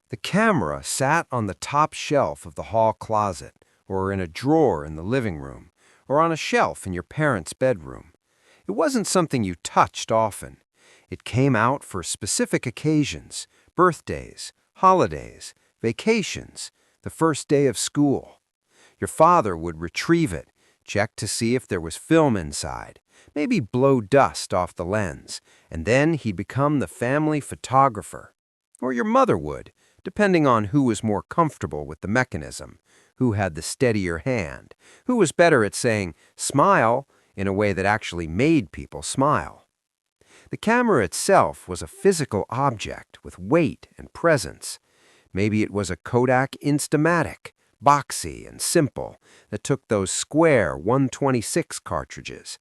The camera sat on the top shelf of the hall closet, or in a drawer in the living room, or on a shelf in your parents' bedroom. It wasn't something you touched often. It came out for specific occasions, birthdays, holidays, vacations, the first day of school. Your father would retrieve it, check to see if there was film inside, maybe blow dust off the lens, and then he'd become the family photographer. Or your mother would, depending on who was more comfortable with the mechanism, who had the steadier hand, who was better at saying, "Smile," in a way that actually made people smile. The camera itself was a physical object with weight and presence. Maybe it was a Kodak Instamatic, boxy and simple, that took those square 126 cartridges.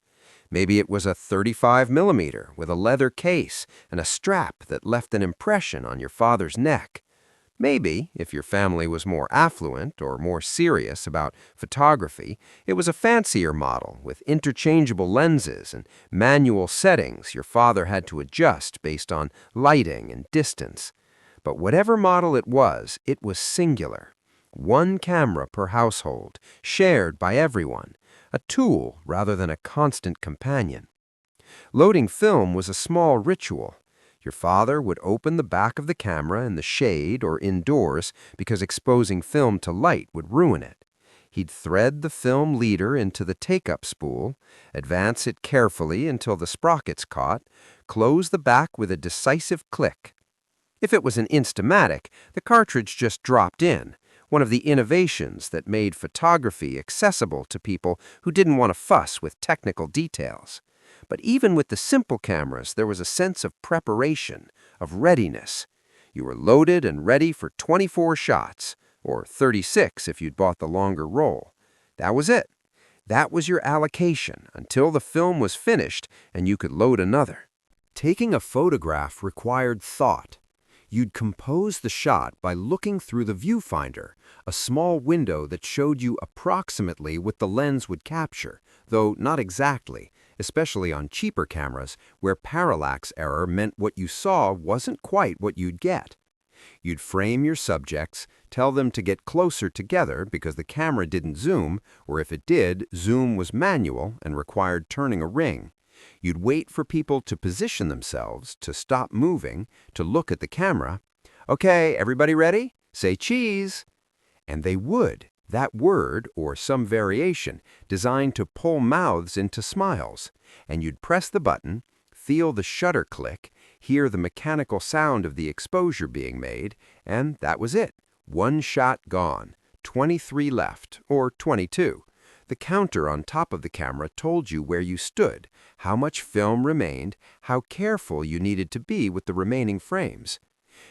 Maybe it was a 35mm with a leather case and a strap that left an impression on your father's neck. Maybe, if your family was more affluent or more serious about photography, it was a fancier model with interchangeable lenses and manual settings your father had to adjust based on lighting and distance. But whatever model it was singular. One camera per household, shared by everyone, a tool rather than a constant companion. Loading film was a small ritual. Your father would open the back of the camera in the shade or indoors because exposing film to light would ruin it. He'd thread the film leader into the take-up spool, advance it carefully until the sprockets caught, close the back with a decisive click. If it was an Instamatic, the cartridge just dropped in, one of the innovations that made photography accessible to people who didn't want to fuss with technical details. But even with the simple cameras, there was a sense of preparation, of readiness. You were loaded and ready for 24 shots, or 36 if you'd bought the longer roll. That was it. That was your allocation until the film was finished and you could load another. Taking a photograph required thought. You'd compose the shot by looking through the viewfinder, a small window that showed you approximately what the lens would capture, though not exactly, especially on cheaper cameras where parallax error meant what you saw wasn't quite what you'd get. You'd frame your subjects, tell them to get closer together because the camera didn't zoom, or if it did, zoom was manual and required turning a ring. You'd wait for people to position themselves, to stop moving, to look at the camera. "Okay, everybody ready? Say cheese." And they would, that word or some variation, designed to pull mouths into smiles. And you'd press the button, feel the shutter click, hear the mechanical sound of the exposure being made, and that was it. One shot gone, 23 left, or 22. The counter on top of the camera told you where you stood, how much film remained, how careful you needed to be with the remaining frames.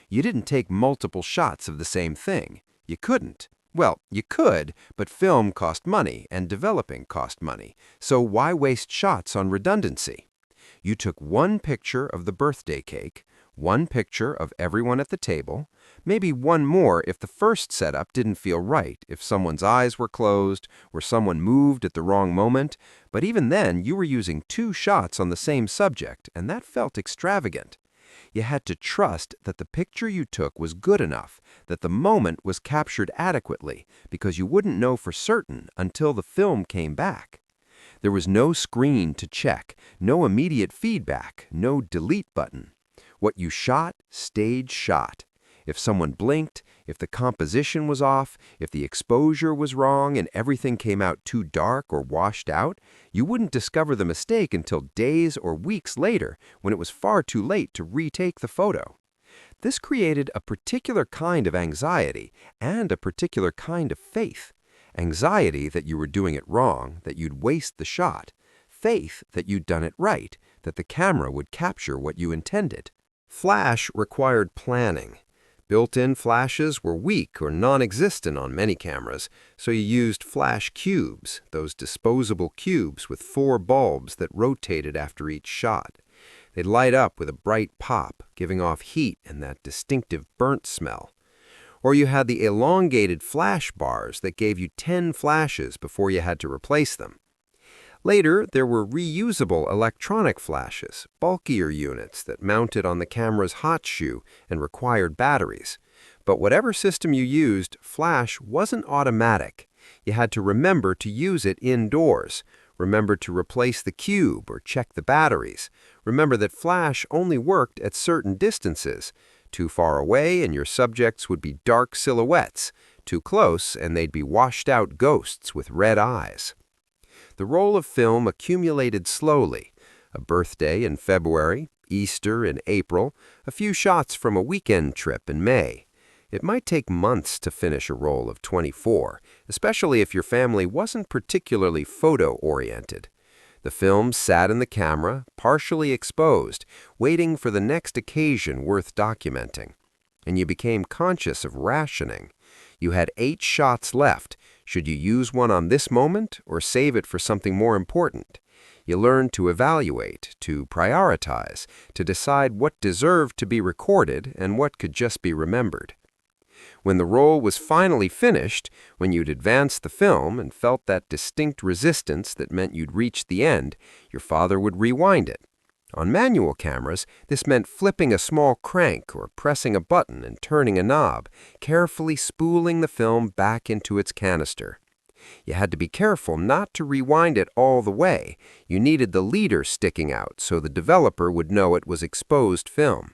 You didn't take multiple shots of the same thing. You couldn't. Well, you could, but film cost money and developing cost money, so why waste shots on redundancy? You took one picture of the birthday cake, one picture of everyone at the table, maybe one more if the first setup didn't feel right, if someone's eyes were closed or someone moved at the wrong moment, but even then you were using 2 shots on the same subject, and that felt extravagant. You had to trust that the picture you took was good enough, that the moment was captured adequately, because you wouldn't know for certain until the film came back. There was no screen to check, no immediate feedback, no delete button. What you shot stayed shot. If someone blinked, if the composition was off, if the exposure was wrong and everything came out too dark or washed out, you wouldn't discover the mistake until days or weeks later when it was far too late to retake the photo. This created a particular kind of anxiety and a particular kind of faith. Anxiety that you were doing it wrong, that you'd waste the shot. Faith that you'd done it right, that the camera would capture what you intended. Flash required planning. Built-in flashes were weak or non-existent on many cameras, so you used flash cubes, those disposable cubes with 4 bulbs that rotated after each shot. They'd light up with a bright pop, giving off heat and that distinctive burnt smell. Or you had the elongated flash bars that gave you 10 flashes before you had to replace them. Later, there were reusable electronic flashes, bulkier units that mounted on the camera's hot shoe and required batteries. But whatever system you used, flash wasn't automatic. You had to remember to use it indoors. Remember to replace the cube or check the batteries. Remember that flash only worked at certain distances. Too far away and your subjects would be dark silhouettes. Too close and they'd be washed out ghosts with red eyes. The roll of film accumulated slowly. A birthday in February, Easter in April, a few shots from a weekend trip in May. It might take months to finish a roll of 24, especially if your family wasn't particularly photo-oriented. The film sat in the camera, partially exposed, waiting for the next occasion worth documenting. And you became conscious of rationing. You had 8 shots left. Should you use one on this moment or save it for something more important? You learned to evaluate, to prioritize, to decide what deserved to be recorded and what could just be remembered. When the roll was finally finished, when you'd advanced the film and felt that distinct resistance that meant you'd reached the end, your father would rewind it. On manual cameras, this meant flipping a small crank or pressing a button and turning a knob, carefully spooling the film back into its canister. You had to be careful not to rewind it all the way. You needed the leader sticking out so the developer would know it was exposed film.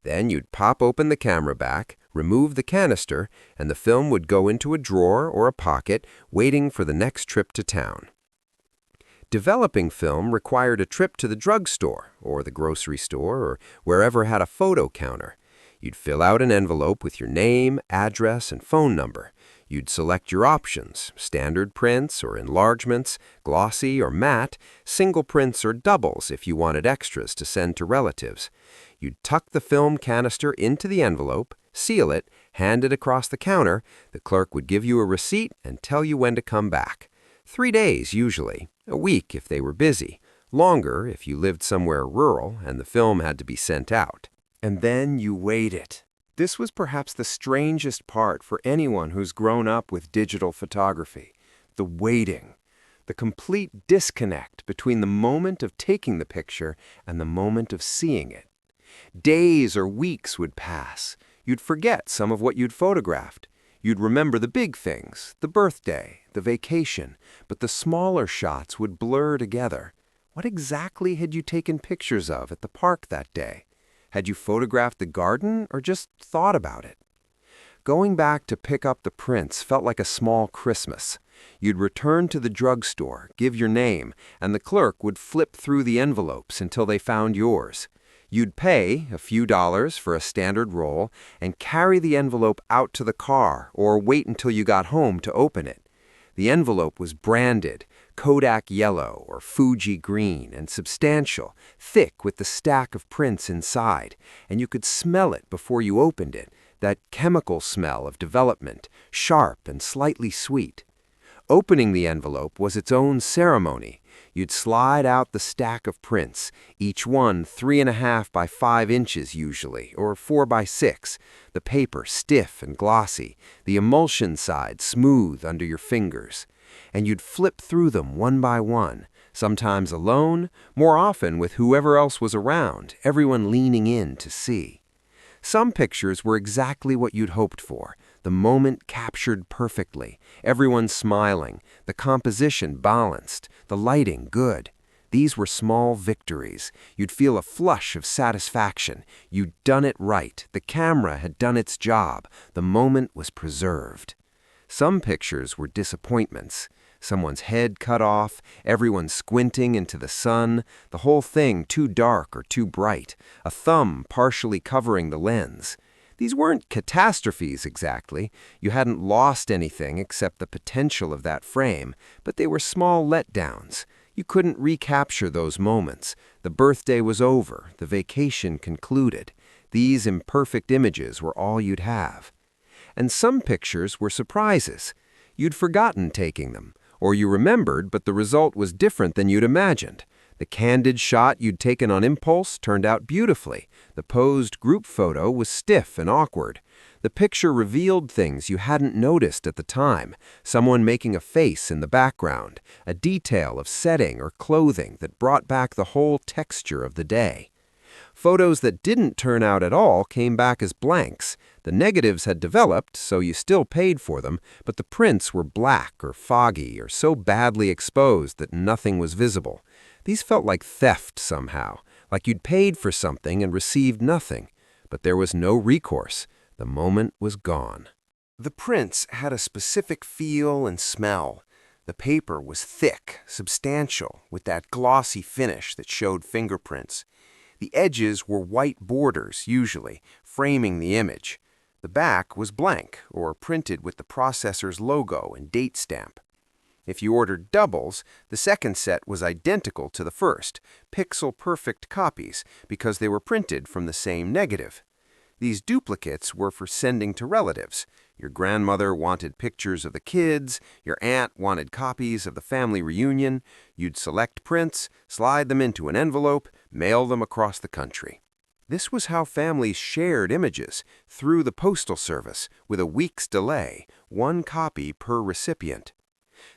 Then you'd pop open the camera back, remove the canister, and the film would go into a drawer or a pocket, waiting for the next trip to town. Developing film required a trip to the drugstore, or the grocery store, or wherever had a photo counter. You'd fill out an envelope with your name, address, and phone number. You'd select your options, standard prints or enlargements, glossy or matte, single prints or doubles if you wanted extras to send to relatives. You'd tuck the film canister into the envelope, seal it, hand it across the counter. The clerk would give you a receipt and tell you when to come back. 3 days usually, a week if they were busy, longer if you lived somewhere rural and the film had to be sent out. And then you waited. This was perhaps the strangest part for anyone who's grown up with digital photography. The waiting. The complete disconnect between the moment of taking the picture and the moment of seeing it. Days or weeks would pass. You'd forget some of what you'd photographed. You'd remember the big things, the birthday, the vacation, but the smaller shots would blur together. What exactly had you taken pictures of at the park that day? Had you photographed the garden or just thought about it? Going back to pick up the prints felt like a small Christmas. You'd return to the drugstore, give your name, and the clerk would flip through the envelopes until they found yours. You'd pay a few dollars for a standard roll and carry the envelope out to the car or wait until you got home to open it. The envelope was branded, Kodak yellow or Fuji green, and substantial, thick with the stack of prints inside, and you could smell it before you opened it, that chemical smell of development, sharp and slightly sweet. Opening the envelope was its own ceremony. You'd slide out the stack of prints, each one 3.5 by 5 inches usually, or 4 by 6, the paper stiff and glossy, the emulsion side smooth under your fingers. And you'd flip through them one by one, sometimes alone, more often with whoever else was around, everyone leaning in to see. Some pictures were exactly what you'd hoped for, the moment captured perfectly, everyone smiling, the composition balanced, the lighting good. These were small victories. You'd feel a flush of satisfaction. You'd done it right. The camera had done its job. The moment was preserved. Some pictures were disappointments. Someone's head cut off, everyone squinting into the sun, the whole thing too dark or too bright, a thumb partially covering the lens. These weren't catastrophes exactly. You hadn't lost anything except the potential of that frame, but they were small letdowns. You couldn't recapture those moments. The birthday was over, the vacation concluded. These imperfect images were all you'd have. And some pictures were surprises. You'd forgotten taking them, or you remembered, but the result was different than you'd imagined. The candid shot you'd taken on impulse turned out beautifully. The posed group photo was stiff and awkward. The picture revealed things you hadn't noticed at the time, someone making a face in the background, a detail of setting or clothing that brought back the whole texture of the day. Photos that didn't turn out at all came back as blanks. The negatives had developed, so you still paid for them, but the prints were black or foggy or so badly exposed that nothing was visible. These felt like theft somehow, like you'd paid for something and received nothing. But there was no recourse. The moment was gone. The prints had a specific feel and smell. The paper was thick, substantial, with that glossy finish that showed fingerprints. The edges were white borders, usually, framing the image. The back was blank, or printed with the processor's logo and date stamp. If you ordered doubles, the second set was identical to the first, pixel-perfect copies, because they were printed from the same negative. These duplicates were for sending to relatives. Your grandmother wanted pictures of the kids, your aunt wanted copies of the family reunion. You'd select prints, slide them into an envelope, mail them across the country. This was how families shared images, through the postal service, with a week's delay, one copy per recipient.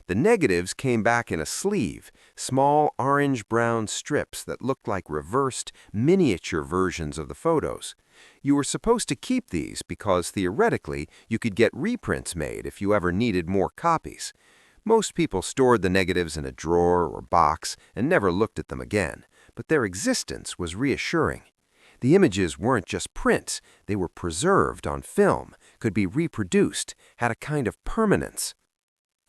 The negatives came back in a sleeve, small orange-brown strips that looked like reversed, miniature versions of the photos. You were supposed to keep these because, theoretically, you could get reprints made if you ever needed more copies. Most people stored the negatives in a drawer or box and never looked at them again, but their existence was reassuring. The images weren't just prints, they were preserved on film, could be reproduced, had a kind of permanence.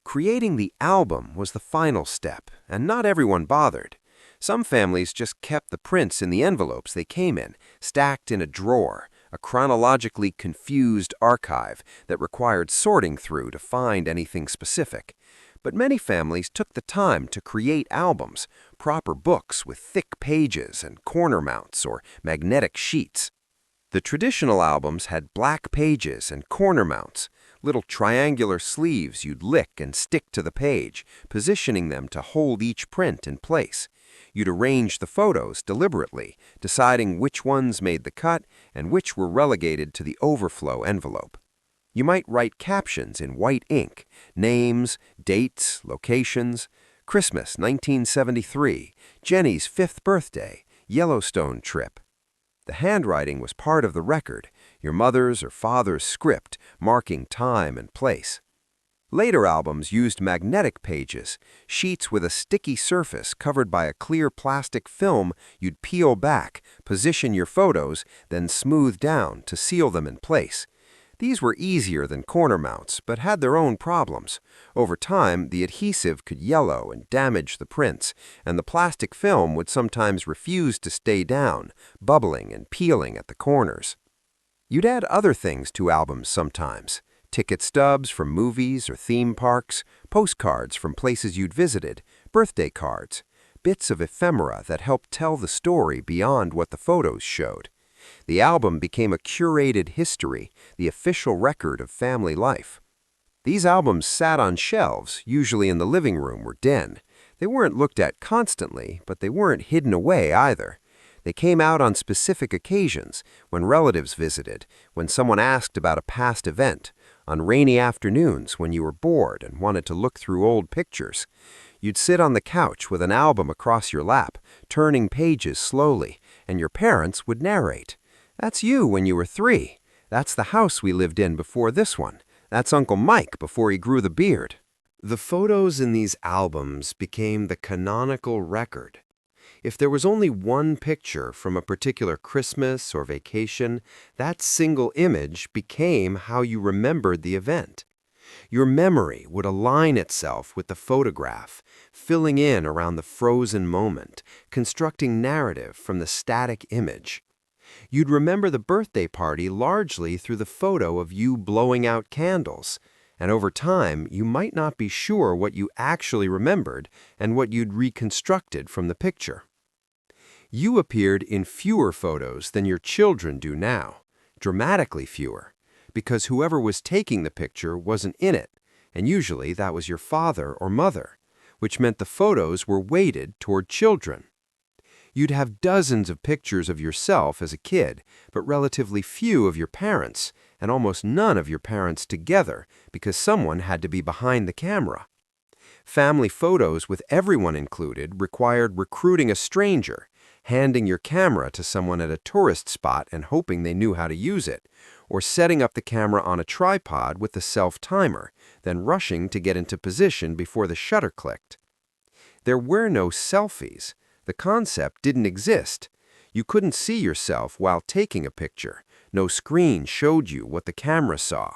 Creating the album was the final step, and not everyone bothered. Some families just kept the prints in the envelopes they came in, stacked in a drawer, a chronologically confused archive that required sorting through to find anything specific. But many families took the time to create albums, proper books with thick pages and corner mounts or magnetic sheets. The traditional albums had black pages and corner mounts, little triangular sleeves you'd lick and stick to the page, positioning them to hold each print in place. You'd arrange the photos deliberately, deciding which ones made the cut and which were relegated to the overflow envelope. You might write captions in white ink, names, dates, locations. Christmas 1973, Jenny's 5th birthday, Yellowstone trip. The handwriting was part of the record, your mother's or father's script marking time and place. Later albums used magnetic pages, sheets with a sticky surface covered by a clear plastic film you'd peel back, position your photos, then smooth down to seal them in place. These were easier than corner mounts, but had their own problems. Over time, the adhesive could yellow and damage the prints, and the plastic film would sometimes refuse to stay down, bubbling and peeling at the corners. You'd add other things to albums sometimes. Ticket stubs from movies or theme parks, postcards from places you'd visited, birthday cards, bits of ephemera that helped tell the story beyond what the photos showed. The album became a curated history, the official record of family life. These albums sat on shelves, usually in the living room or den. They weren't looked at constantly, but they weren't hidden away either. They came out on specific occasions, when relatives visited, when someone asked about a past event, on rainy afternoons when you were bored and wanted to look through old pictures. You'd sit on the couch with an album across your lap, turning pages slowly, and your parents would narrate. "That's you when you were 3. That's the house we lived in before this one. That's Uncle Mike before he grew the beard." The photos in these albums became the canonical record. If there was only one picture from a particular Christmas or vacation, that single image became how you remembered the event. Your memory would align itself with the photograph, filling in around the frozen moment, constructing narrative from the static image. You'd remember the birthday party largely through the photo of you blowing out candles, and over time you might not be sure what you actually remembered and what you'd reconstructed from the picture. You appeared in fewer photos than your children do now, dramatically fewer, because whoever was taking the picture wasn't in it, and usually that was your father or mother, which meant the photos were weighted toward children. You'd have dozens of pictures of yourself as a kid, but relatively few of your parents, and almost none of your parents together, because someone had to be behind the camera. Family photos with everyone included required recruiting a stranger, handing your camera to someone at a tourist spot and hoping they knew how to use it, or setting up the camera on a tripod with a self-timer, then rushing to get into position before the shutter clicked. There were no selfies. The concept didn't exist. You couldn't see yourself while taking a picture. No screen showed you what the camera saw.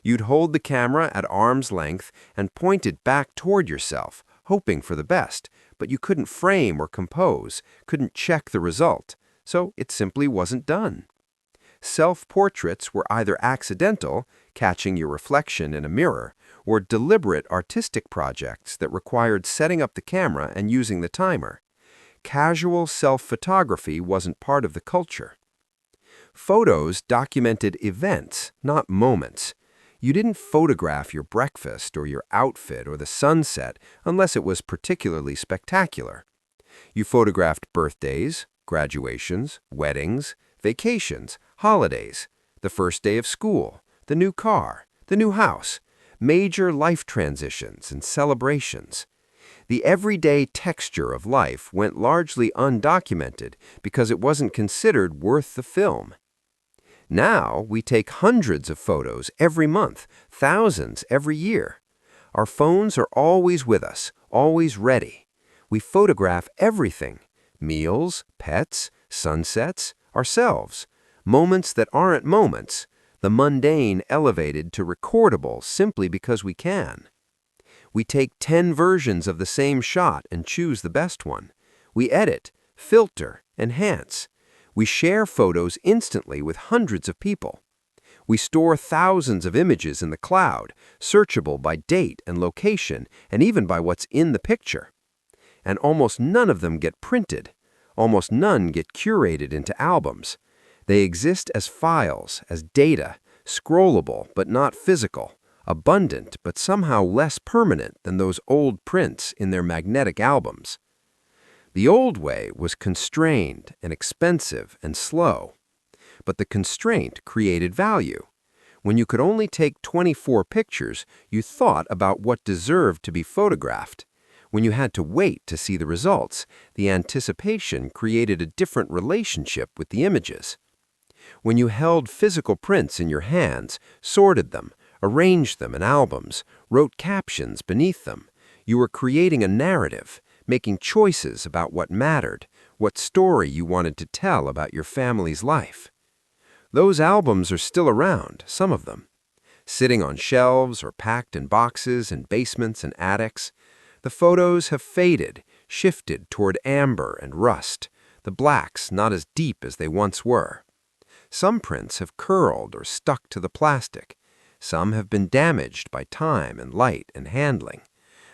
You'd hold the camera at arm's length and point it back toward yourself, hoping for the best, but you couldn't frame or compose, couldn't check the result, so it simply wasn't done. Self-portraits were either accidental, catching your reflection in a mirror, or deliberate artistic projects that required setting up the camera and using the timer. Casual self-photography wasn't part of the culture. Photos documented events, not moments. You didn't photograph your breakfast or your outfit or the sunset unless it was particularly spectacular. You photographed birthdays, graduations, weddings, vacations, holidays, the first day of school, the new car, the new house, major life transitions and celebrations. The everyday texture of life went largely undocumented because it wasn't considered worth the film. Now we take hundreds of photos every month, thousands every year. Our phones are always with us, always ready. We photograph everything: meals, pets, sunsets, ourselves, moments that aren't moments, the mundane elevated to recordable simply because we can. We take 10 versions of the same shot and choose the best one. We edit, filter, enhance. We share photos instantly with hundreds of people. We store thousands of images in the cloud, searchable by date and location, and even by what's in the picture. And almost none of them get printed. Almost none get curated into albums. They exist as files, as data, scrollable but not physical, abundant but somehow less permanent than those old prints in their magnetic albums. The old way was constrained and expensive and slow. But the constraint created value. When you could only take 24 pictures, you thought about what deserved to be photographed. When you had to wait to see the results, the anticipation created a different relationship with the images. When you held physical prints in your hands, sorted them, arranged them in albums, wrote captions beneath them, you were creating a narrative, making choices about what mattered, what story you wanted to tell about your family's life. Those albums are still around, some of them, sitting on shelves or packed in boxes in basements and attics. The photos have faded, shifted toward amber and rust, the blacks not as deep as they once were. Some prints have curled or stuck to the plastic. Some have been damaged by time and light and handling.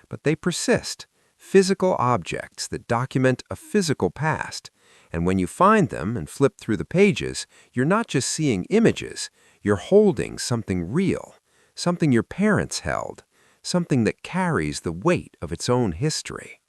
But they persist, physical objects that document a physical past. And when you find them and flip through the pages, you're not just seeing images, you're holding something real, something your parents held, something that carries the weight of its own history.